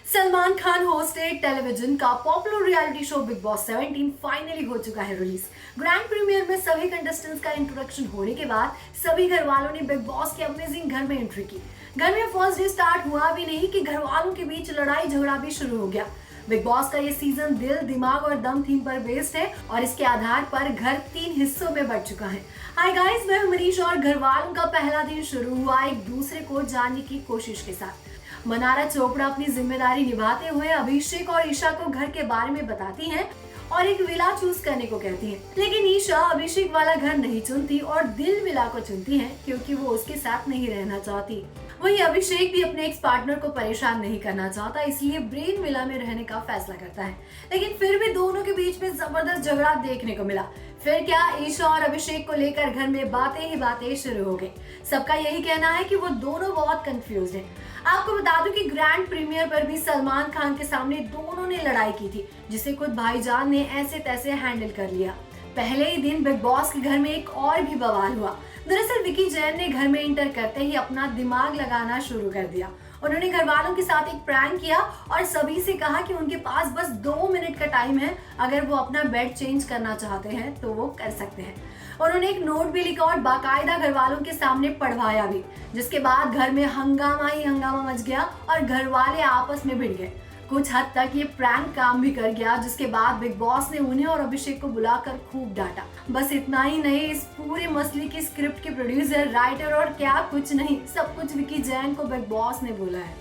Salman Khan hosted television का popular reality show big boss 17 finally हो चुका है रिलीज। ग्रैंड प्रीमियर में सभी कंटेस्टेंट्स का इंट्रोडक्शन होने के बाद सभी घर वालों ने बिग बॉस के अमेजिंग घर में एंट्री की। घर में फर्स्ट डे स्टार्ट हुआ भी नहीं कि घर वालों के बीच लड़ाई झगड़ा भी शुरू हो गया। बिग बॉस का ये सीजन दिल, दिमाग और दम थीम पर बेस्ड है और इसके आधार पर घर 3 हिस्सों में बंट चुका है। हाय गाइस, मैं हूं मनीष और घर वालों का पहला दिन शुरू हुआ एक दूसरे को जानने की कोशिश के साथ। मनारा चोपड़ा अपनी जिम्मेदारी निभाते हुए अभिषेक और ईशा को घर के बारे में बताती हैं और एक विला चूज करने को कहती हैं। लेकिन ईशा अभिषेक वाला घर नहीं चुनती और दिल विला को चुनती है क्योंकि वो उसके साथ नहीं रहना चाहती। वहीं अभिषेक भी अपने एक्स पार्टनर को परेशान नहीं करना चाहता, इसलिए ब्रेन विला में रहने का फैसला करता है। लेकिन फिर भी दोनों के बीच में जबरदस्त झगड़ा देखने को मिला। फिर क्या, ईशा और अभिषेक को लेकर घर में बातें ही बातें शुरू हो गई। सबका यही कहना है कि वो दोनों बहुत कंफ्यूज हैं। आपको बता दूं कि ग्रैंड प्रीमियर पर भी सलमान खान के सामने दोनों ने लड़ाई की थी, जिसे खुद भाईजान ने ऐसे तैसे हैंडल कर लिया। पहले ही दिन बिग बॉस के घर में एक और भी बवाल हुआ। दरअसल विकी जैन ने घर में इंटर करते ही अपना दिमाग लगाना शुरू कर दिया। उन्होंने घर वालों के साथ एक प्रैंक किया और सभी से कहा कि उनके पास बस 2 मिनट का टाइम है, अगर वो अपना बेड चेंज करना चाहते हैं तो वो कर सकते हैं। उन्होंने एक नोट भी लिखा और बाकायदा घर वालों के सामने पढ़वाया भी, जिसके बाद घर में हंगामा ही हंगामा मच गया और घर वाले आपस में भिड़ गए। कुछ हद तक ये प्रैंक काम भी कर गया, जिसके बाद बिग बॉस ने उन्हें और अभिषेक को बुलाकर खूब डांटा। बस इतना ही नहीं, इस पूरे मसले की स्क्रिप्ट के प्रोड्यूसर, राइटर और क्या कुछ नहीं, सब कुछ विकी जैन को बिग बॉस ने बोला है।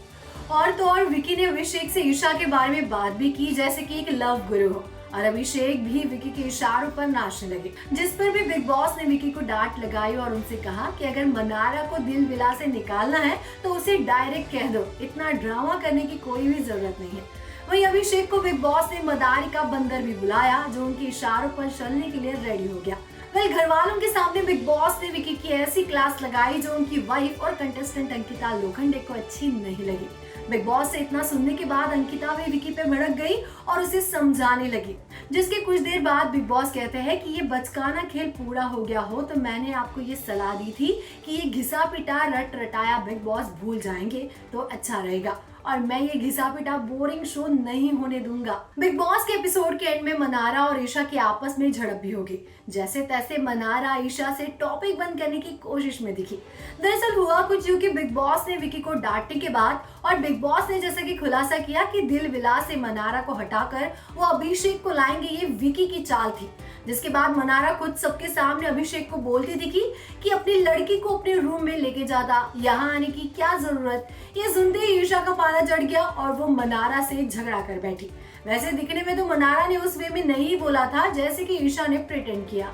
और तो और विकी ने अभिषेक से ईशा के बारे में बात भी की जैसे कि एक लव गुरु हो, और अभिषेक भी विकी के इशारों पर नाचने लगे, जिस पर भी बिग बॉस ने विकी को डांट लगाई और उनसे कहा कि अगर मनारा को दिल विला से निकालना है तो उसे डायरेक्ट कह दो, इतना ड्रामा करने की कोई भी जरूरत नहीं है। वहीं अभिषेक को बिग बॉस ने मदारी का बंदर भी बुलाया, जो उनके इशारों पर चलने के लिए रेडी हो गया। वहीं घर वालों के सामने बिग बॉस ने विकी की ऐसी क्लास लगाई जो उनकी वाइफ और कंटेस्टेंट अंकिता लोखंडे को अच्छी नहीं लगी। बिग बॉस से इतना सुनने के बाद अंकिता भी विकी पे भड़क गई और उसे समझाने लगी, जिसके कुछ देर बाद बिग बॉस कहते हैं कि ये बचकाना खेल पूरा हो गया हो तो मैंने आपको ये सलाह दी थी कि ये घिसा पिटा रट रटाया बिग बॉस भूल जाएंगे तो अच्छा रहेगा, और मैं ये घिसा पिटा बोरिंग शो नहीं होने दूंगा। बिग बॉस के एपिसोड के एंड में मनारा और ईशा की आपस में झड़प भी होगी। जैसे तैसे मनारा ईशा से टॉपिक बंद करने की कोशिश में दिखी। दरअसल हुआ कुछ यूं कि बिग बॉस ने विकी को डांटने के बाद और बिग बॉस ने जैसे कि खुलासा किया कि दिल विला से मनारा को हटाकर वो अभिषेक को लाएंगे, ये विकी की चाल थी। जिसके बाद मनारा खुद सबके सामने अभिषेक को बोलती दिखी कि अपनी लड़की को अपने रूम में लेके जाता, यहाँ आने की क्या जरूरत। ये सुनते ही ईशा का पाला चढ़ गया और वो मनारा से झगड़ा कर बैठी। वैसे दिखने में तो मनारा ने उस वे में नहीं बोला था जैसे कि ईशा ने प्रिटेंड किया।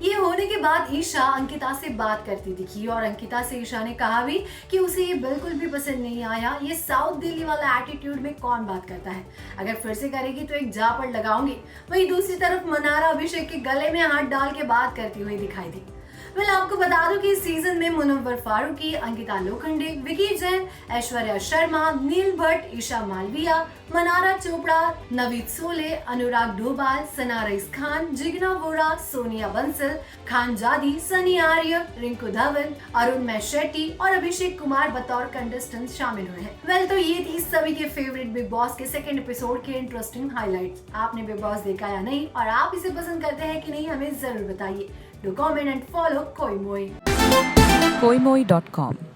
ये होने के बाद ईशा अंकिता से बात करती दिखी और अंकिता से ईशा ने कहा भी कि उसे ये बिल्कुल भी पसंद नहीं आया। ये साउथ दिल्ली वाला एटीट्यूड में कौन बात करता है, अगर फिर से करेगी तो एक झापड़ लगाऊंगी। वहीं दूसरी तरफ मनारा अभिषेक के गले में हाथ डाल के बात करती हुई दिखाई दी। आपको बता दूं कि इस सीजन में मुनव्वर फारूकी, अंकिता लोखंडे, विकी जैन, ऐश्वर्या शर्मा, नील भट्ट, ईशा मालविया, मनारा चोपड़ा, नवीद सोले, अनुराग डोभाल, सना रईस खान, जिग्ना वोरा, सोनिया बंसल, खान जादी, सनी आर्य, रिंकू धवन, अरुण मैशेट्टी और अभिषेक कुमार बतौर कंटेस्टेंट शामिल हुए हैं। तो ये थी सभी के फेवरेट बिग बॉस के सेकंड एपिसोड के इंटरेस्टिंग हाइलाइट्स। आपने बिग बॉस देखा या नहीं और आप इसे पसंद करते हैं कि नहीं, हमें जरूर बताइए। Do comment and follow Koimoi. Koimoi.com